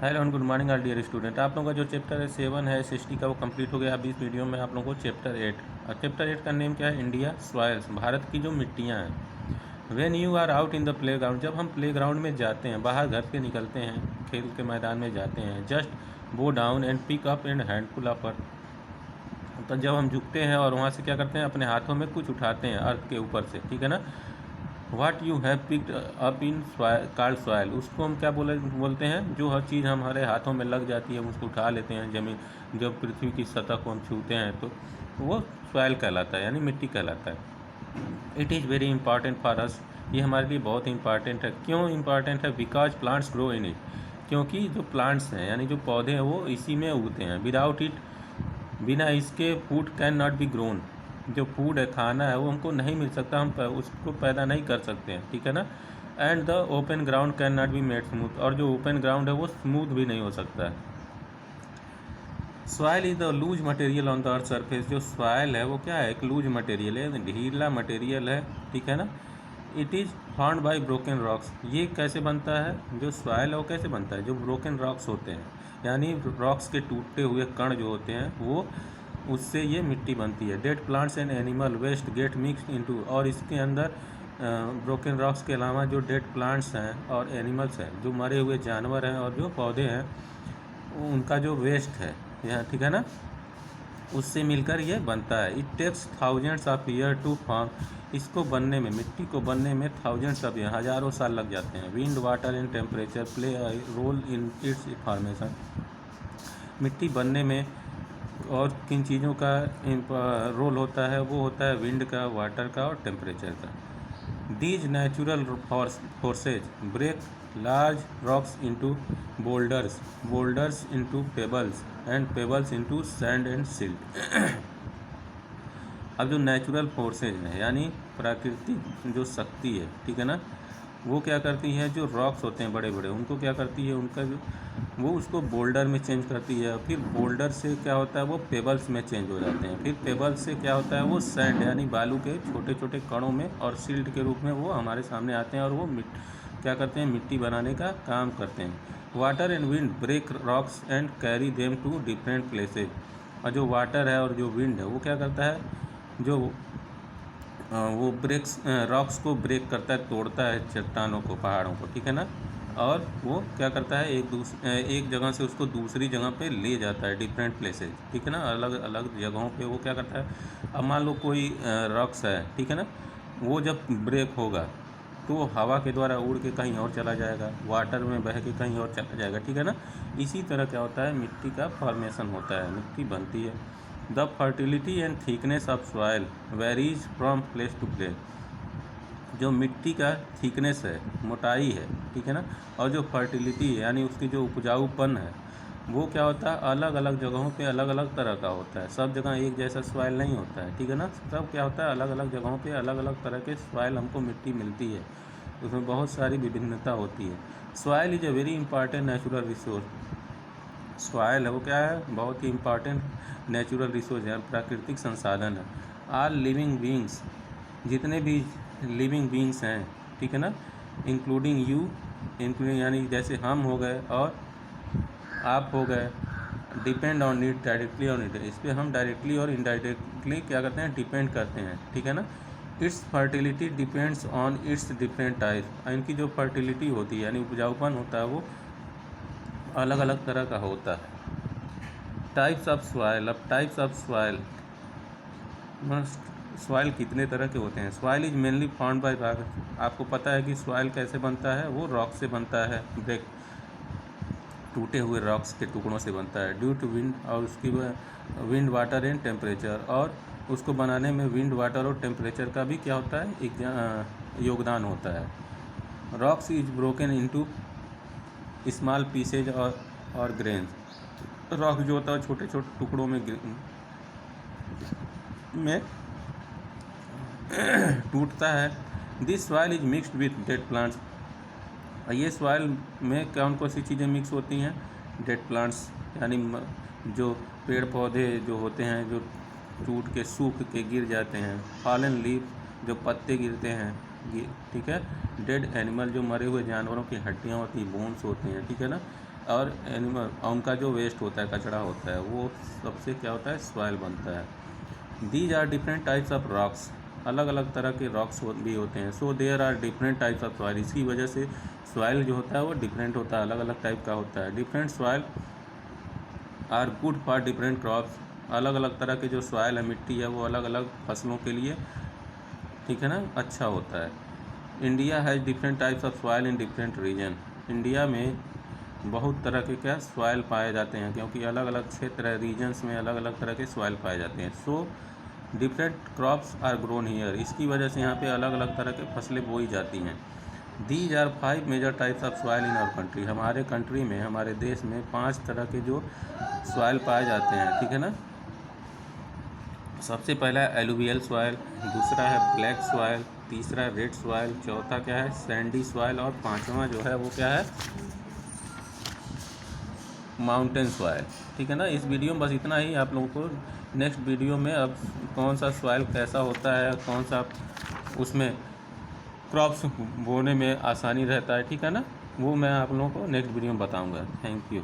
Hello and good morning our dear student. आप लोगों का जो चैप्टर है 7 है SST का वो कंप्लीट हो गया। अभी इस वीडियो में आप लोगों को चैप्टर 8 और चैप्टर 8 का नेम क्या है? इंडिया सॉइल्स, भारत की जो मिट्टियाँ हैं। When you are out in the playground, जब हम प्ले ग्राउंड में जाते हैं, बाहर घर से निकलते हैं, खेल के मैदान में जाते हैं, just go down and pick up and handful of earth. तो जब हम झुकते हैं और वहाँ से क्या करते हैं, अपने हाथों में कुछ उठाते हैं अर्थ के ऊपर से, ठीक है ना। What you have picked up in card soil, उसको हम क्या बोलते हैं? जो हर चीज़ हमारे हाथों में लग जाती है, हम उसको उठा लेते हैं ज़मीन, जब पृथ्वी की सतह को हम छूते हैं तो वो सॉयल कहलाता है, यानी मिट्टी कहलाता है। It is very important for us, ये हमारे लिए बहुत इंपॉर्टेंट है। क्यों इंपॉर्टेंट है? Because plants grow in it, क्योंकि जो प्लांट्स हैं यानी जो पौधे हैं वो इसी में उगते हैं। विदाउट इट, बिना इसके food can not be grown, जो फूड है, खाना है, वो हमको नहीं मिल सकता, हम उसको पैदा नहीं कर सकते हैं, ठीक है ना। And the open ground can not be made smooth, और जो ओपन ग्राउंड है वो स्मूथ भी नहीं हो सकता है। Soil is the loose material on the earth surface, जो सॉइल है वो क्या है? एक लूज मटेरियल है, ढीला मटेरियल है, ठीक है ना। It is formed by broken rocks, ये कैसे बनता है? जो सॉइल है वो कैसे बनता है? जो ब्रोकन रॉक्स होते हैं, यानी रॉक्स के टूटे हुए कण जो होते हैं वो, उससे ये मिट्टी बनती है। Dead plants and animal waste get mixed into, और इसके अंदर ब्रोकन रॉक्स के अलावा जो डेड प्लांट्स हैं और एनिमल्स हैं, जो मरे हुए जानवर हैं और जो पौधे हैं, उनका जो वेस्ट है यहाँ, ठीक है ना, उससे मिलकर ये बनता है। It takes thousands of year to form, इसको बनने में, मिट्टी को बनने में थाउजेंड्स ऑफ ईयर, हज़ारों साल लग जाते हैं। Wind, water and temperature play a role in its formation, मिट्टी बनने में और किन चीज़ों का रोल होता है? वो होता है विंड का, वाटर का और टेम्परेचर का। These natural forces break large rocks into boulders, boulders into pebbles and pebbles into sand and silt. अब जो नेचुरल फोर्सेज हैं, यानी प्राकृतिक जो शक्ति है, ठीक है ना, वो क्या करती है? जो रॉक्स होते हैं बड़े बड़े, उनको क्या करती है? उनका जो, वो उसको बोल्डर में चेंज करती है, फिर बोल्डर से क्या होता है? वो पेबल्स में चेंज हो जाते हैं, फिर पेबल्स से क्या होता है? वो सैंड यानी बालू के छोटे छोटे कणों में और सिल्ट के रूप में वो हमारे सामने आते हैं, और वो क्या करते हैं? मिट्टी बनाने का काम करते हैं। Water and wind break rocks and carry them to different places, और जो वाटर है और जो विंड है वो क्या करता है? जो वो ब्रेक्स रॉक्स को ब्रेक करता है, तोड़ता है चट्टानों को, पहाड़ों को, ठीक है ना, और वो क्या करता है? एक जगह से उसको दूसरी जगह पे ले जाता है, डिफरेंट प्लेसेस, ठीक है ना, अलग अलग जगहों पे वो क्या करता है? अब मान लो कोई रॉक्स है, ठीक है ना, वो जब ब्रेक होगा तो वो हवा के द्वारा उड़ के कहीं और चला जाएगा, वाटर में बह के कहीं और चला जाएगा, ठीक है ना। इसी तरह क्या होता है? मिट्टी का फॉर्मेशन होता है, मिट्टी बनती है। The fertility and thickness of soil varies from place to place, जो मिट्टी का थिकनेस है, मोटाई है, ठीक है ना, और जो फर्टिलिटी है यानी उसकी जो उपजाऊपन है, वो क्या होता है? अलग अलग जगहों पे अलग अलग तरह का होता है। सब जगह एक जैसा सॉइल नहीं होता है, ठीक है ना। सब क्या होता है? अलग अलग जगहों पे अलग अलग तरह के सॉइल हमको मिट्टी मिलती है, उसमें बहुत सारी विभिन्नता होती है। Soil is a very important natural resource, soil है वो क्या है? बहुत ही इंपॉर्टेंट नेचुरल रिसोर्स है, प्राकृतिक संसाधन है। ऑल लिविंग बींग्स, जितने भी लिविंग बींग्स हैं, ठीक है ना, इंक्लूडिंग यू, इंक्लूडिंग यानी जैसे हम हो गए और आप हो गए, depend on it directly on it, इस पर हम डायरेक्टली और इनडायरेक्टली क्या करते हैं? डिपेंड करते हैं, ठीक है ना। It's fertility depends on it's different type, इनकी जो फर्टिलिटी होती है यानी उपजाऊपन होता है वो अलग अलग तरह का होता है। टाइप्स ऑफ सॉइल, अब टाइप्स ऑफ सॉइल, सॉइल कितने तरह के होते हैं? Soil is mainly found by rock, आपको पता है कि सॉइल कैसे बनता है? वो रॉक से बनता है, ब्रेक, टूटे हुए रॉक्स के टुकड़ों से बनता है। ड्यू टू विंड, और उसकी विंड, वाटर एंड टेम्परेचर, और उसको बनाने में विंड, वाटर और टेम्परेचर का भी क्या होता है? एक योगदान होता है। Rocks is broken into small pieces और ग्रेन्स, रॉक जो होता है छोटे छोटे टुकड़ों में टूटता है। This soil is mixed with dead plants, ये सॉइल में कौन कौन सी चीज़ें मिक्स होती हैं? डेड प्लांट्स यानी जो पेड़ पौधे जो होते हैं, जो टूट के सूख के गिर जाते हैं। फॉलन लीफ, जो पत्ते गिरते हैं, ठीक है। डेड एनिमल, जो मरे हुए जानवरों की हड्डियाँ होती हैं, बोन्स होते हैं, ठीक है ना। और एनिमल उनका जो वेस्ट होता है, कचरा होता है, वो सबसे क्या होता है, सॉइल बनता है। These are different types of rocks, अलग अलग तरह के रॉक्स भी होते हैं। So there are different types of soil, इसी वजह से सॉइल जो होता है वो डिफरेंट होता है, अलग अलग टाइप का होता है। Different soil are good for different crops, अलग अलग तरह के जो सॉइल है, मिट्टी है, वो अलग अलग फसलों के लिए, ठीक है ना, अच्छा होता है। India has different types of soil in different region, India में बहुत तरह के क्या सॉइल पाए जाते हैं, क्योंकि अलग अलग क्षेत्र रीजन्स में अलग अलग तरह के सॉइल पाए जाते हैं। So different crops are grown here, इसकी वजह से यहाँ पे अलग अलग तरह के फसलें बोई जाती हैं। These are 5 major types of soil in our country, हमारे कंट्री में, हमारे देश में 5 तरह के जो सॉइल पाए जाते हैं, ठीक है ना। सबसे पहला है एलुवियल सॉइल, दूसरा है ब्लैक सॉइल, तीसरा है रेड सॉइल, चौथा क्या है, सैंडी सॉइल, और पांचवा जो है वो क्या है, माउंटेन सॉइल, ठीक है ना। इस वीडियो में बस इतना ही। आप लोगों को नेक्स्ट वीडियो में अब कौन सा सॉइल कैसा होता है, कौन सा उसमें क्रॉप्स बोने में आसानी रहता है, ठीक है ना, वो मैं आप लोगों को नेक्स्ट वीडियो में बताऊंगा। Thank you.